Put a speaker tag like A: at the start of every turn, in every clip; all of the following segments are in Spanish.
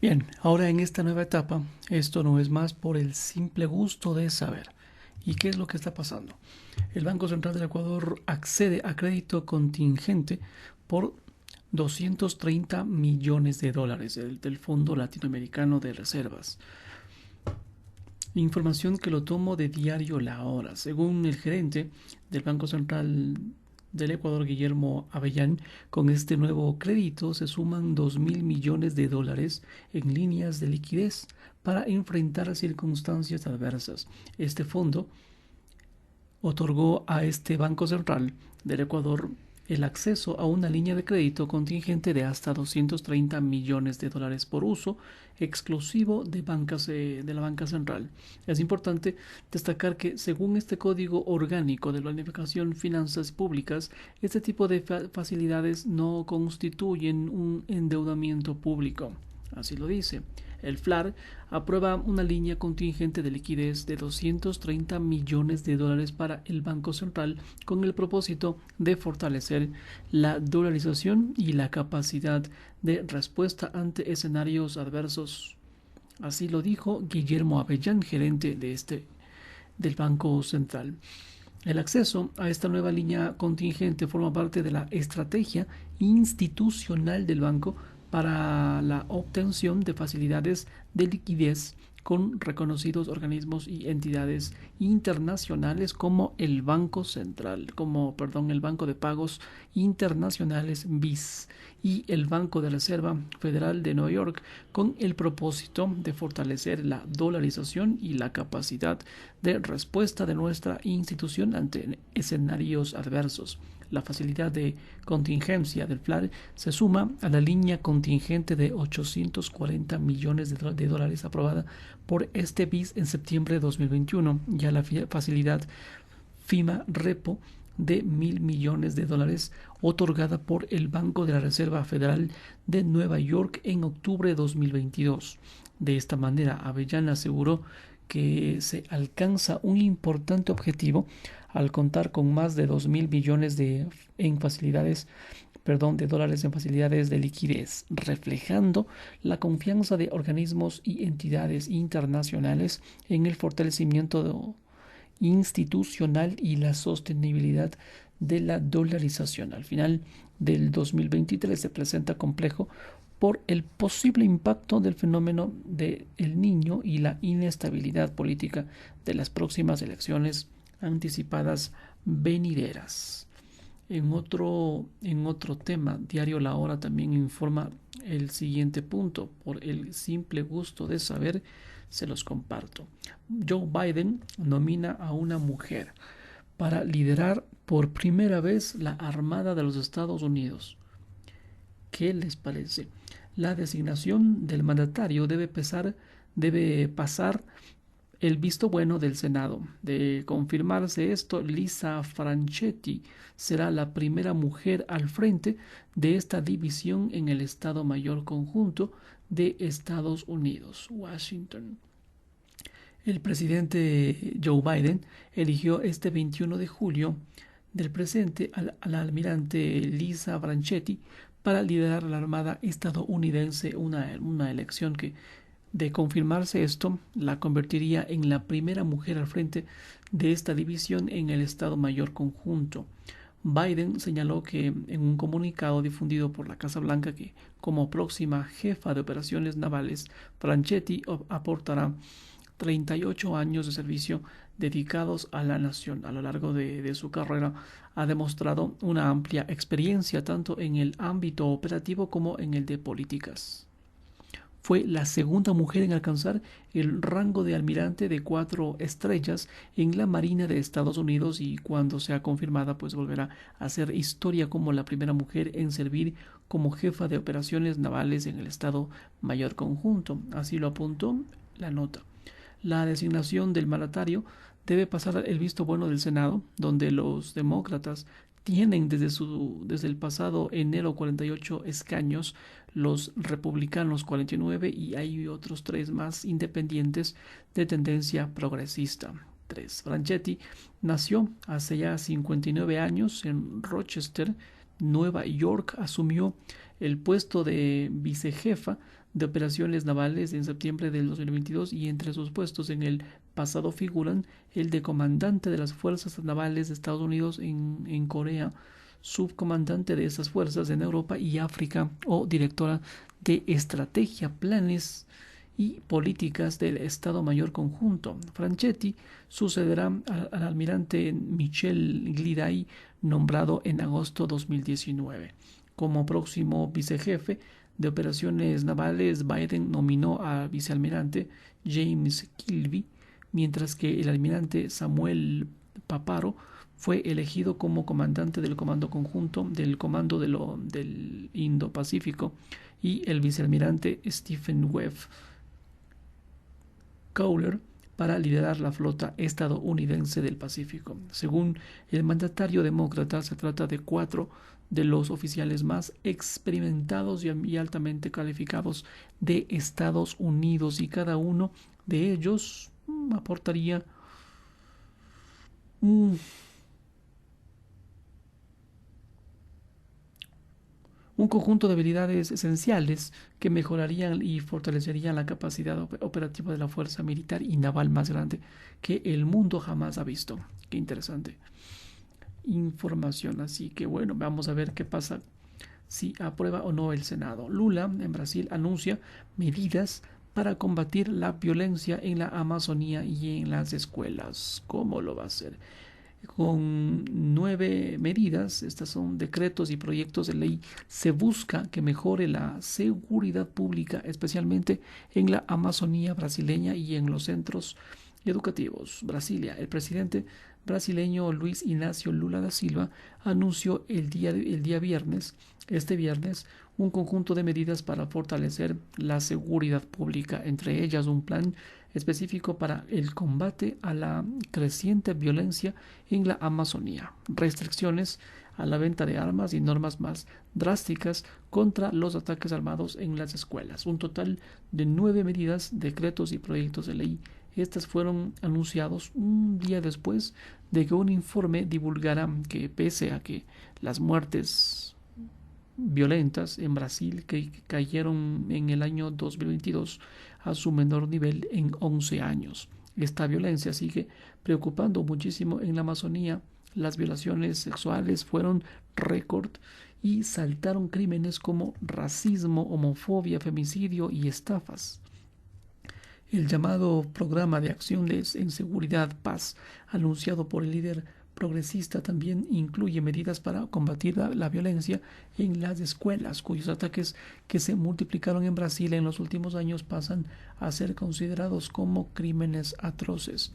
A: Bien, ahora en esta nueva etapa, esto no es más por el simple gusto de saber. ¿Y qué es lo que está pasando? El Banco Central del Ecuador accede a crédito contingente por 230 millones de dólares del Fondo Latinoamericano de Reservas. Información que lo tomo de diario La Hora. Según el gerente del Banco Central del Ecuador, Guillermo Avellán, con este nuevo crédito se suman 2.000 millones de dólares en líneas de liquidez para enfrentar circunstancias adversas. Este fondo otorgó a este Banco Central del Ecuador el acceso a una línea de crédito contingente de hasta 230 millones de dólares por uso exclusivo de la banca central. Es importante destacar que según este Código Orgánico de Planificación Finanzas Públicas, este tipo de facilidades no constituyen un endeudamiento público. Así lo dice. El FLAR aprueba una línea contingente de liquidez de 230 millones de dólares para el Banco Central con el propósito de fortalecer la dolarización y la capacidad de respuesta ante escenarios adversos. Así lo dijo Guillermo Avellán, gerente del Banco Central. El acceso a esta nueva línea contingente forma parte de la estrategia institucional del banco para la obtención de facilidades de liquidez con reconocidos organismos y entidades internacionales como el Banco Central, el Banco de Pagos Internacionales BIS y el Banco de Reserva Federal de Nueva York, con el propósito de fortalecer la dolarización y la capacidad de respuesta de nuestra institución ante escenarios adversos. La facilidad de contingencia del FLAR se suma a la línea contingente de 840 millones de dólares aprobada por este BIS en septiembre de 2021 y a la facilidad FIMA Repo de 1.000 millones de dólares otorgada por el Banco de la Reserva Federal de Nueva York en octubre de 2022. De esta manera, Avellán aseguró que se alcanza un importante objetivo al contar con más de 2.000 millones de dólares en facilidades de liquidez, reflejando la confianza de organismos y entidades internacionales en el fortalecimiento institucional y la sostenibilidad de la dolarización. Al final del 2023 se presenta complejo por el posible impacto del fenómeno del Niño y la inestabilidad política de las próximas elecciones anticipadas venideras. En otro tema, Diario La Hora también informa el siguiente punto. Por el simple gusto de saber, se los comparto. Joe Biden nomina a una mujer para liderar por primera vez la Armada de los Estados Unidos. ¿Qué les parece? La designación del mandatario debe pasar el visto bueno del Senado. De confirmarse esto, Lisa Franchetti será la primera mujer al frente de esta división en el Estado Mayor Conjunto de Estados Unidos, Washington. El presidente Joe Biden eligió este 21 de julio del presente a la almirante Lisa Franchetti para liderar la Armada estadounidense, una elección que, de confirmarse esto, la convertiría en la primera mujer al frente de esta división en el Estado Mayor Conjunto. Biden señaló que en un comunicado difundido por la Casa Blanca que como próxima jefa de operaciones navales, Franchetti aportará 38 años de servicio dedicados a la nación. A lo largo de su carrera ha demostrado una amplia experiencia tanto en el ámbito operativo como en el de políticas. Fue la segunda mujer en alcanzar el rango de almirante de 4 estrellas en la Marina de Estados Unidos y cuando sea confirmada pues volverá a hacer historia como la primera mujer en servir como jefa de operaciones navales en el Estado Mayor Conjunto. Así lo apuntó la nota. La designación del mandatario debe pasar el visto bueno del Senado, donde los demócratas tienen desde el pasado enero 48 escaños, los republicanos 49 y hay otros 3 más independientes de tendencia progresista. 3. Franchetti nació hace ya 59 años en Rochester, Nueva York. Asumió el puesto de vicejefa de operaciones navales en septiembre del 2022 y entre sus puestos en el pasado figuran el de comandante de las fuerzas navales de Estados Unidos en Corea, subcomandante de esas fuerzas en Europa y África o directora de estrategia, planes y políticas del Estado Mayor Conjunto. Franchetti sucederá al almirante Michel Gliday, nombrado en agosto de 2019. Como próximo vicejefe de operaciones navales, Biden nominó al vicealmirante James Kilby, mientras que el almirante Samuel Paparo fue elegido como comandante del Comando Conjunto del Comando del Indo-Pacífico y el vicealmirante Stephen Webb Cowler para liderar la flota estadounidense del Pacífico. Según el mandatario demócrata, se trata de 4 de los oficiales más experimentados y altamente calificados de Estados Unidos, y cada uno de ellos aportaría un conjunto de habilidades esenciales que mejorarían y fortalecerían la capacidad operativa de la fuerza militar y naval más grande que el mundo jamás ha visto. Qué interesante información. Así que bueno, vamos a ver qué pasa si aprueba o no el Senado. Lula en Brasil anuncia medidas para combatir la violencia en la Amazonía y en las escuelas. ¿Cómo lo va a hacer? Con 9 medidas, estas son decretos y proyectos de ley, se busca que mejore la seguridad pública, especialmente en la Amazonía brasileña y en los centros educativos. Brasilia, el presidente brasileño Luis Ignacio Lula da Silva anunció este viernes, un conjunto de medidas para fortalecer la seguridad pública, entre ellas un plan específico para el combate a la creciente violencia en la Amazonía, restricciones a la venta de armas y normas más drásticas contra los ataques armados en las escuelas. Un total de 9 medidas, decretos y proyectos de ley. Estas fueron anunciados un día después de que un informe divulgara que, pese a que las muertes violentas en Brasil que cayeron en el año 2022 a su menor nivel en 11 años. Esta violencia sigue preocupando muchísimo en la Amazonía. Las violaciones sexuales fueron récord y saltaron crímenes como racismo, homofobia, femicidio y estafas. El llamado Programa de Acciones en Seguridad Paz, anunciado por el líder progresista, también incluye medidas para combatir la violencia en las escuelas, cuyos ataques que se multiplicaron en Brasil en los últimos años pasan a ser considerados como crímenes atroces.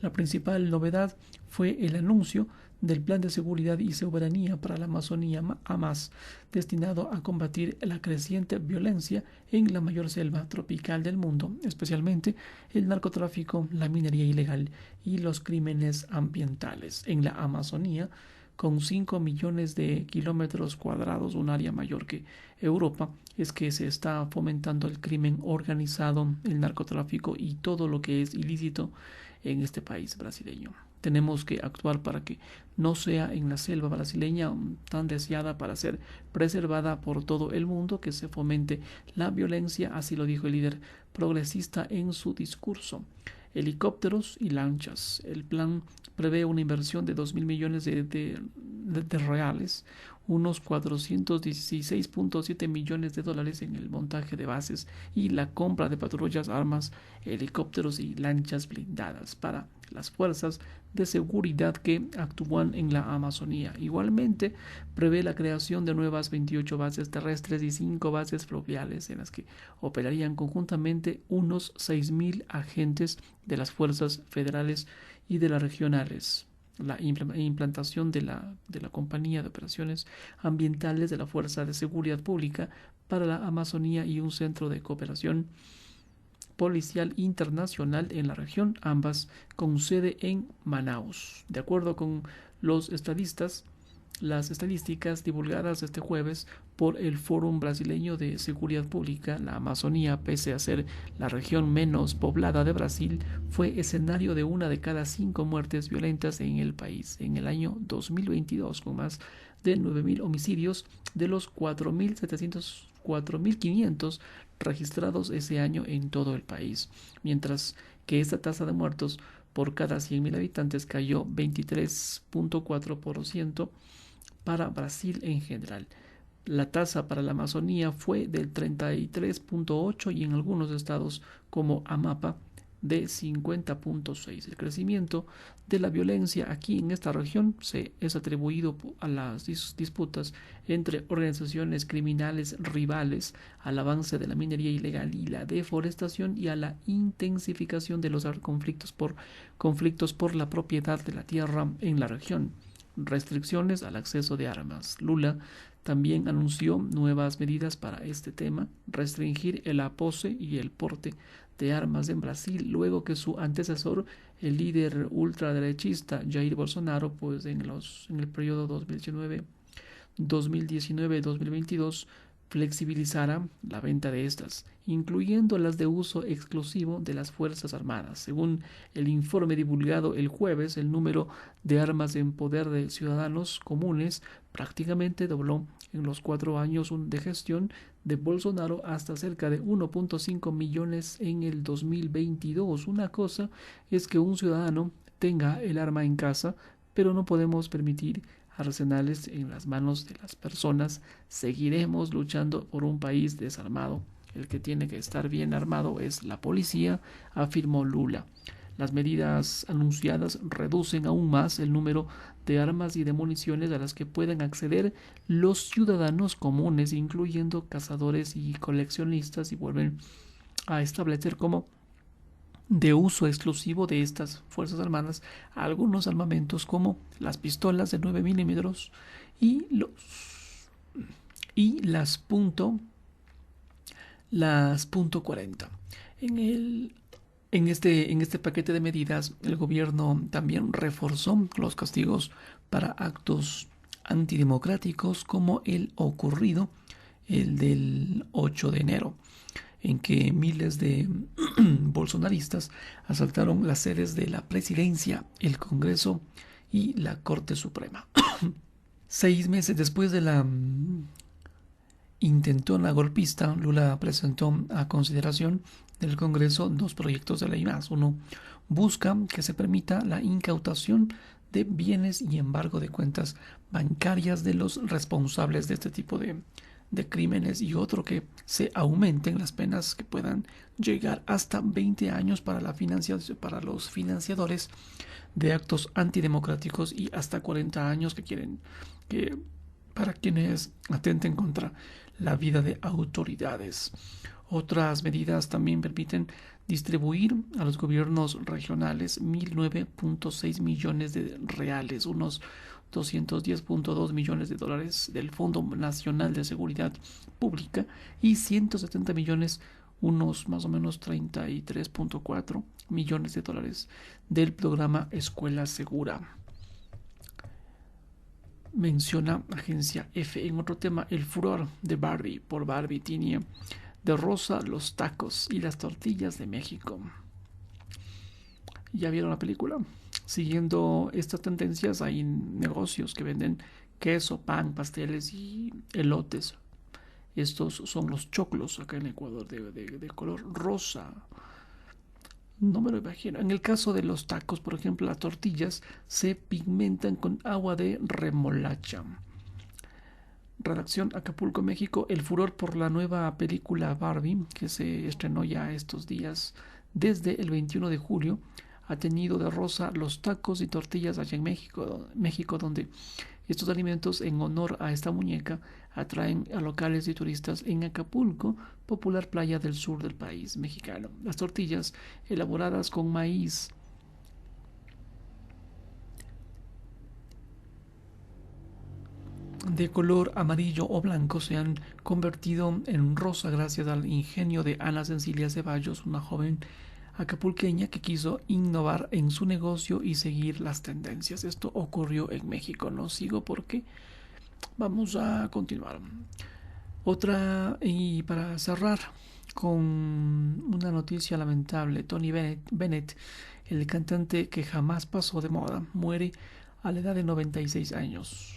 A: La principal novedad fue el anuncio del Plan de Seguridad y Soberanía para la Amazonía AMAS, destinado a combatir la creciente violencia en la mayor selva tropical del mundo, especialmente el narcotráfico, la minería ilegal y los crímenes ambientales. En la Amazonía, con 5 millones de kilómetros cuadrados, un área mayor que Europa, es que se está fomentando el crimen organizado, el narcotráfico y todo lo que es ilícito en este país brasileño. Tenemos que actuar para que no sea en la selva brasileña tan deseada para ser preservada por todo el mundo que se fomente la violencia, así lo dijo el líder progresista en su discurso. Helicópteros y lanchas. El plan prevé una inversión de 2.000 millones de reales, unos 416.7 millones de dólares en el montaje de bases y la compra de patrullas, armas, helicópteros y lanchas blindadas para las fuerzas de seguridad que actúan en la Amazonía. Igualmente, prevé la creación de nuevas 28 bases terrestres y 5 bases fluviales en las que operarían conjuntamente unos 6.000 agentes de las fuerzas federales y de las regionales. La implantación de la Compañía de Operaciones Ambientales de la Fuerza de Seguridad Pública para la Amazonía y un centro de cooperación policial internacional en la región, ambas con sede en Manaus. De acuerdo con los estadistas, las estadísticas divulgadas este jueves por el Fórum Brasileño de Seguridad Pública, la Amazonía, pese a ser la región menos poblada de Brasil, fue escenario de 1 de cada 5 muertes violentas en el país en el año 2022, con más de 9.000 homicidios, de los 4.500 registrados ese año en todo el país, mientras que esta tasa de muertos por cada 100.000 habitantes cayó 23.4% para Brasil en general. La tasa para la Amazonía fue del 33.8 y en algunos estados como Amapá de 50.6. El crecimiento de la violencia aquí en esta región es atribuido a las disputas entre organizaciones criminales rivales, al avance de la minería ilegal y la deforestación y a la intensificación de los conflictos por la propiedad de la tierra en la región. Restricciones al acceso de armas. Lula también anunció nuevas medidas para este tema, restringir el apose y el porte de armas en Brasil, luego que su antecesor, el líder ultraderechista Jair Bolsonaro, pues en el periodo 2019-2022 flexibilizara la venta de estas, incluyendo las de uso exclusivo de las Fuerzas Armadas. Según el informe divulgado el jueves, el número de armas en poder de ciudadanos comunes prácticamente dobló en los 4 años de gestión de Bolsonaro hasta cerca de 1.5 millones en el 2022. Una cosa es que un ciudadano tenga el arma en casa, pero no podemos permitir arsenales en las manos de las personas. Seguiremos luchando por un país desarmado. El que tiene que estar bien armado es la policía, afirmó Lula. Las medidas anunciadas reducen aún más el número de armas y de municiones a las que pueden acceder los ciudadanos comunes, incluyendo cazadores y coleccionistas, y vuelven a establecer como de uso exclusivo de estas Fuerzas Armadas algunos armamentos como las pistolas de 9 milímetros y las punto .40. En este paquete de medidas, el gobierno también reforzó los castigos para actos antidemocráticos como el ocurrido, el del 8 de enero, en que miles de bolsonaristas asaltaron las sedes de la presidencia, el Congreso y la Corte Suprema. 6 meses después de la intentona golpista, Lula presentó a consideración del Congreso 2 proyectos de ley más. Uno busca que se permita la incautación de bienes y embargo de cuentas bancarias de los responsables de este tipo de crímenes, y otro que se aumenten las penas que puedan llegar hasta 20 años para los financiadores de actos antidemocráticos y hasta 40 años para quienes atenten contra la vida de autoridades. Otras medidas también permiten distribuir a los gobiernos regionales 1.009.6 millones de reales, unos 210.2 millones de dólares del Fondo Nacional de Seguridad Pública, y 170 millones, unos más o menos 33.4 millones de dólares del programa Escuela Segura. Menciona Agencia F. En otro tema, el furor de Barbie por Barbie tiñe de rosa los tacos y las tortillas de México. ¿Ya vieron la película? Siguiendo estas tendencias, hay negocios que venden queso, pan, pasteles y elotes. Estos son los choclos acá en Ecuador, de color rosa. No me lo imagino. En el caso de los tacos, por ejemplo, las tortillas se pigmentan con agua de remolacha. Redacción Acapulco, México. El furor por la nueva película Barbie, que se estrenó ya estos días, desde el 21 de julio, ha tenido de rosa los tacos y tortillas allá en México, donde estos alimentos en honor a esta muñeca atraen a locales y turistas en Acapulco, popular playa del sur del país mexicano. Las tortillas, elaboradas con maíz de color amarillo o blanco, se han convertido en rosa gracias al ingenio de Ana Cecilia Ceballos, una joven acapulqueña que quiso innovar en su negocio y seguir las tendencias. Esto ocurrió en México. No sigo porque vamos a continuar. Otra, y para cerrar con una noticia lamentable, Tony Bennett, el cantante que jamás pasó de moda, muere a la edad de 96 años.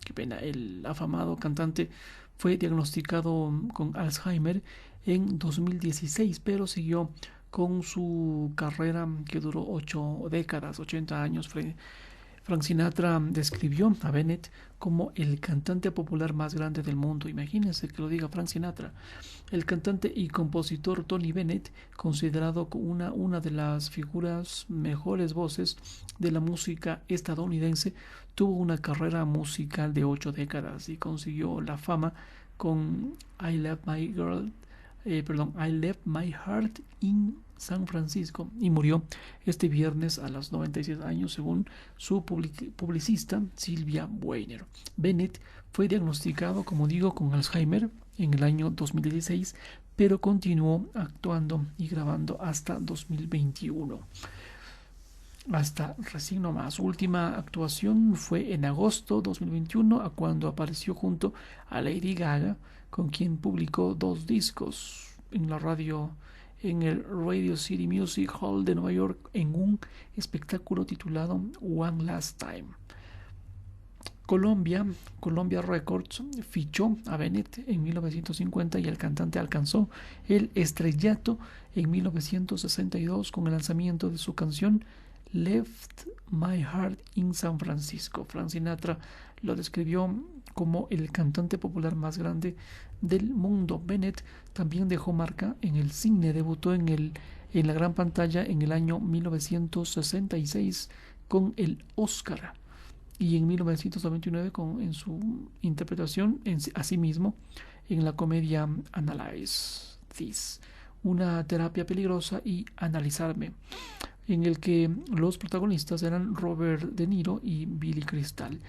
A: Qué pena. El afamado cantante fue diagnosticado con Alzheimer en 2016, pero siguió con su carrera que duró 8 décadas, 80 años. Frank Sinatra describió a Bennett como el cantante popular más grande del mundo. Imagínense que lo diga Frank Sinatra. El cantante y compositor Tony Bennett, considerado una de las figuras mejores voces de la música estadounidense, tuvo una carrera musical de 8 décadas y consiguió la fama con I Left My Heart in San Francisco y murió este viernes a los 96 años según su publicista Sylvia Weiner. Bennett fue diagnosticado, como digo, con Alzheimer en el año 2016, pero continuó actuando y grabando hasta 2021. Hasta recién nomás. Su última actuación fue en agosto 2021, cuando apareció junto a Lady Gaga, con quien publicó 2 discos en el Radio City Music Hall de Nueva York, en un espectáculo titulado One Last Time. Columbia Records fichó a Bennett en 1950 y el cantante alcanzó el estrellato en 1962 con el lanzamiento de su canción Left My Heart in San Francisco. Frank Sinatra lo describió como el cantante popular más grande del mundo. Bennett también dejó marca en el cine, debutó en la gran pantalla en el año 1966 con el Oscar y en 1999 en su interpretación a sí mismo en la comedia Analyze This, una terapia peligrosa y Analizarme, en el que los protagonistas eran Robert De Niro y Billy Crystal.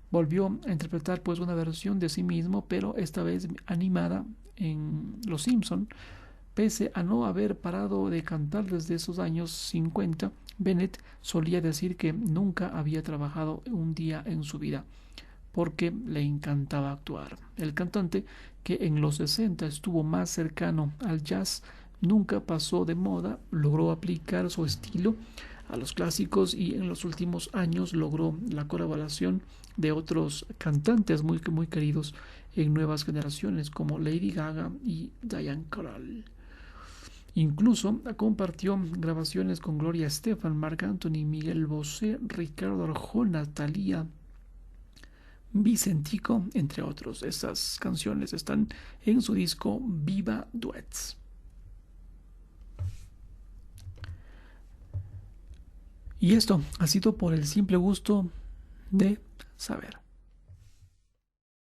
A: Volvió a interpretar pues una versión de sí mismo, pero esta vez animada en Los Simpson. Pese a no haber parado de cantar desde esos años 50, Bennett solía decir que nunca había trabajado un día en su vida porque le encantaba actuar. El cantante, que en los 60 estuvo más cercano al jazz, nunca pasó de moda, logró aplicar su estilo a los clásicos y en los últimos años logró la colaboración de otros cantantes muy queridos en nuevas generaciones como Lady Gaga y Diane Krall. Incluso compartió grabaciones con Gloria Estefan, Marc Anthony, Miguel Bosé, Ricardo Arjona, Thalía, Vicentico, entre otros. Esas canciones están en su disco Viva Duets. Y esto ha sido por el simple gusto de saber.